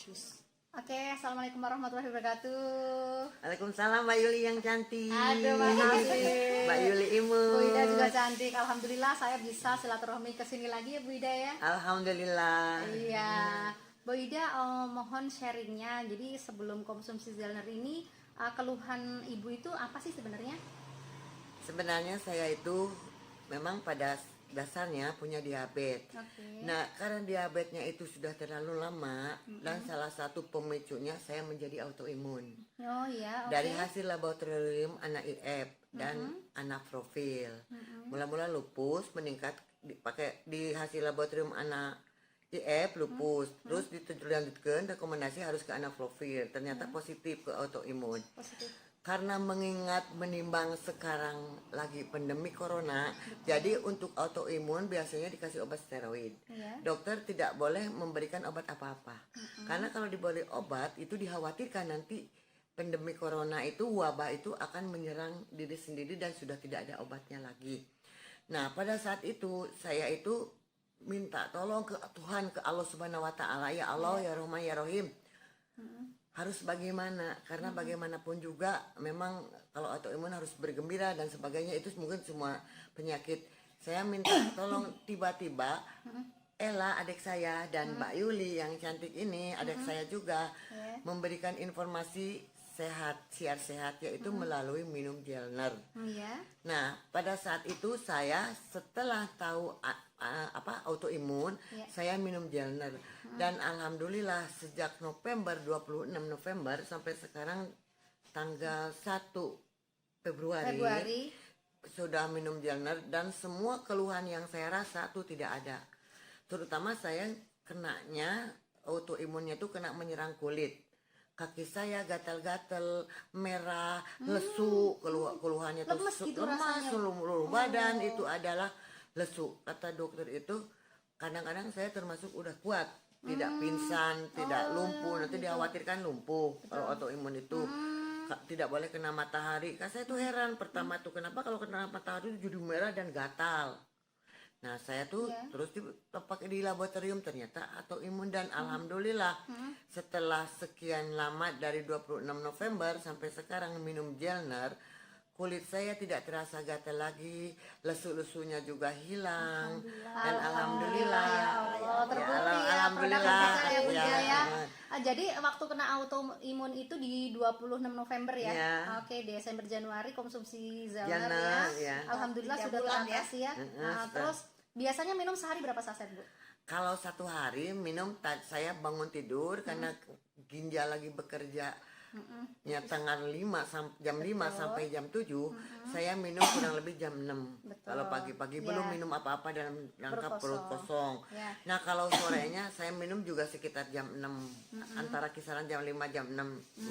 cus. Oke, assalamualaikum warahmatullahi wabarakatuh. Waalaikumsalam Mbak Yuli yang cantik. Aduh, makasih. Mbak Yuli Imus. Bu Ida juga cantik. Alhamdulillah saya bisa silaturahmi ke sini lagi ya Bu Ida ya. Alhamdulillah. Iya. Bu Ida mohon sharingnya. Jadi sebelum konsumsi Zelner ini keluhan ibu itu apa sih sebenarnya? Sebenarnya saya itu memang pada dasarnya punya diabetes. Oke. Nah, karena diabetesnya itu sudah terlalu lama dan salah satu pemicunya saya menjadi autoimun. Oh iya, oke. Dari hasil laboratorium anak IF dan anak profil. Mula-mula lupus meningkat di hasil laboratorium anak IF lupus, terus dilanjutkan rekomendasi harus ke anak profil. Ternyata positif ke autoimun. Positif. Karena mengingat menimbang sekarang lagi pandemi corona, jadi untuk autoimun biasanya dikasih obat steroid. Iya. Dokter tidak boleh memberikan obat apa-apa. Karena kalau diberi obat itu dikhawatirkan nanti pandemi corona itu, wabah itu akan menyerang diri sendiri dan sudah tidak ada obatnya lagi. Nah, pada saat itu saya itu minta tolong ke Tuhan, ke Allah Subhanahu wa taala, ya Allah, ya Rahman, ya Rahim. Harus bagaimana, karena bagaimanapun juga memang kalau autoimun harus bergembira dan sebagainya, itu mungkin semua penyakit. Saya minta tolong, tiba-tiba Ella adik saya dan Mbak Yuli yang cantik ini adik saya juga memberikan informasi sehat, siar sehat, yaitu melalui minum Gelner. Iya. Nah, pada saat itu saya setelah tahu autoimun, saya minum Gelner. Dan alhamdulillah sejak November, 26 November sampai sekarang tanggal 1 Februari sudah minum Gelner dan semua keluhan yang saya rasa tuh tidak ada. Terutama saya kenanya autoimunnya tuh kena menyerang kulit. Kaki saya gatal-gatal, merah, lesu, keluhannya tuh Lemes gitu lemas, rasanya. seluruh badan itu adalah lesu. Kata dokter itu kadang-kadang saya termasuk udah kuat, tidak pingsan, tidak lumpuh, nanti dikhawatirkan lumpuh. Kalau autoimun itu tidak boleh kena matahari. Kan saya tuh heran pertama tuh kenapa kalau kena matahari itu jadi merah dan gatal. Nah, saya tuh terus pakai di laboratorium ternyata autoimun dan alhamdulillah setelah sekian lama dari 26 November sampai sekarang minum Gelner, kulit saya tidak terasa gatal lagi, lesu-lesunya juga hilang. Dan alhamdulillah Ya Allah, terbukti ya alhamdulillah produk kita ya Bu ya, Ida ya. Jadi waktu kena autoimun itu di 26 November ya. Ya. Oke, Desember Januari konsumsi Zelner Gelner, ya. ya. Alhamdulillah 3 sudah bulan ya. teratasi ya. Nah, terus biasanya minum sehari berapa saset, Bu? Kalau satu hari minum, saya bangun tidur karena ginjal lagi bekerja ya tanggal 5 jam 5 sampai jam 7 saya minum kurang lebih jam 6. Kalau pagi-pagi belum minum apa-apa dalam rangka perut kosong. Ya. Nah, kalau sorenya saya minum juga sekitar jam 6, antara kisaran jam 5 jam 6,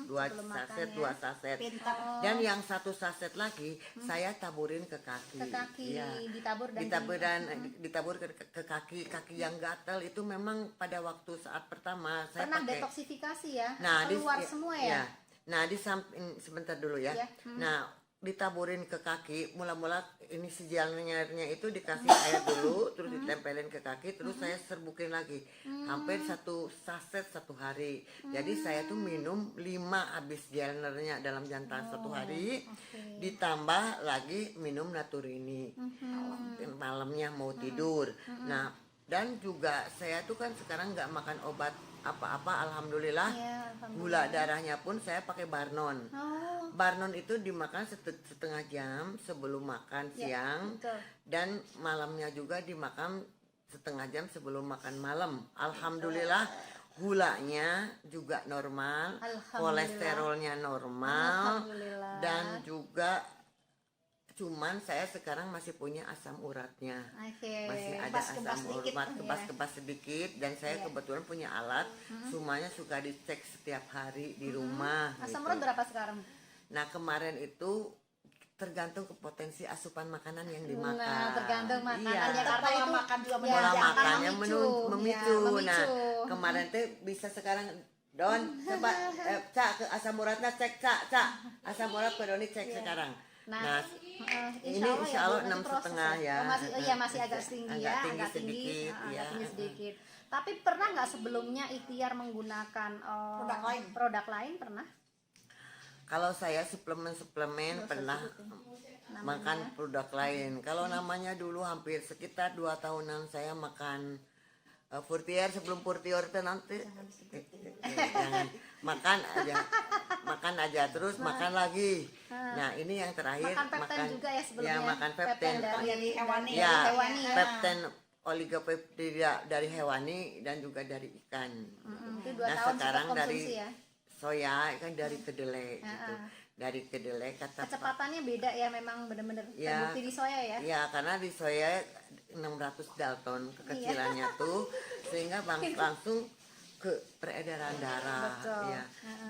dua saset, 2 saset. Pintar. Dan yang satu saset lagi saya taburin ke kaki. Ke kaki, Iya. ditabur dan ditabur ke kaki yang gatal itu memang pada waktu saat pertama saya pernah pakai. detoksifikasi ya. Nah, keluar semua ya. Nah, di samping sebentar dulu ya. Ya, Nah, ditaburin ke kaki, mula-mula ini si Gelnernya itu dikasih air dulu, terus ditempelin ke kaki, terus saya serbukin lagi. Hampir 1 saset 1 hari. Jadi saya tuh minum 5 habis Gelnernya dalam jangka 1 hari. Ditambah lagi minum Naturini. Malamnya mau tidur. Nah, dan juga saya tuh kan sekarang nggak makan obat apa-apa, alhamdulillah. Ya, alhamdulillah. Gula darahnya pun saya pakai Barnon. Oh, Barnon itu dimakan setengah jam sebelum makan siang, betul. dan malamnya juga dimakan setengah jam sebelum makan malam. Alhamdulillah gulanya juga normal, Alhamdulillah. kolesterolnya normal, Alhamdulillah. dan juga cuman saya sekarang masih punya asam uratnya. Oke. Masih ada Kebas-kebas asam sedikit. urat, kebas-kebas sedikit, dan saya kebetulan punya alat, semuanya suka dicek setiap hari di rumah. Asam gitu. urat berapa sekarang? Nah, kemarin itu tergantung ke potensi asupan makanan yang dimakan. Nah, tergantung makanannya Iya. karena Pola itu makan juga ya, Pola menjaga, makannya memicu. memicu. Ya, Nah, kemarin tuh bisa sekarang Don, coba Cak ke asam uratnya cek Cak. Asam urat ke Doni cek sekarang. Nah, ini ya, insya Allah Bu, nanti 6,5 proses ya. Oh, masih, iya masih agak tinggi Agak ya, tinggi agak tinggi, sedikit, agak ya. tinggi sedikit. Tapi pernah nggak sebelumnya ikhtiar menggunakan produk lain pernah? Kalau saya suplemen pernah makan produk lain. Kalau namanya dulu hampir sekitar 2 tahunan saya makan Furtier. Sebelum Furtier itu nanti jangan makan aja terus makan lagi. Nah ini yang terakhir Makan pepten juga ya sebelumnya. Ya makan pepten. dari hewani Ya, ya. pepten oligopeptida dari hewani dan juga dari ikan. Itu 2 Nah tahun sekarang sempat dari konsumsi ya. soya kan dari kedelai gitu. Dari kedelai kata Kecepatannya beda ya, memang bener-bener Ya. terbukti di soya ya. Ya karena di soya 600 Dalton kekecilannya tuh sehingga langsung ke peredaran darah. Betul. Ya.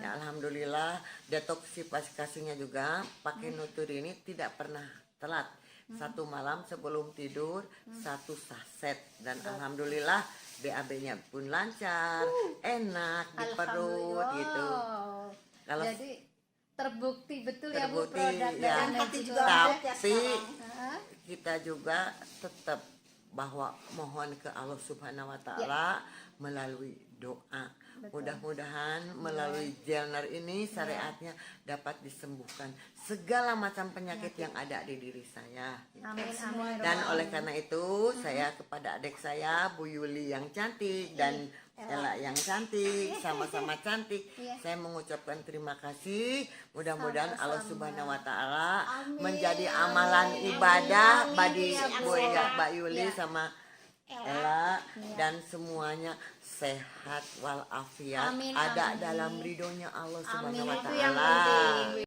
Ya alhamdulillah detoksifikasinya juga pakai Nutri ini tidak pernah telat. 1 malam sebelum tidur 1 saset dan alhamdulillah BAB-nya pun lancar, enak di perut gitu. Kalau Jadi terbukti betul ya Bu terbukti, produk ya. dari Energy juga Gold. Tapi Heeh. kita juga tetap bahwa mohon ke Allah Subhanahu wa taala melalui doa. Mudah-mudahan melalui Gelner ini syariatnya dapat disembuhkan segala macam penyakit yang ada di diri saya. Amin amin. Dan oleh karena itu saya kepada adik saya Bu Yuli yang cantik dan Ella yang cantik, sama-sama cantik. Saya mengucapkan terima kasih. Mudah-mudahan Allah Subhanahu wa taala menjadi amalan ibadah bagi Mbak Yuli sama Ella dan semuanya sehat walafiat, Amin, ada amin. dalam ridhonya Allah Amin, Subhanahu wa itu yang taala. penting.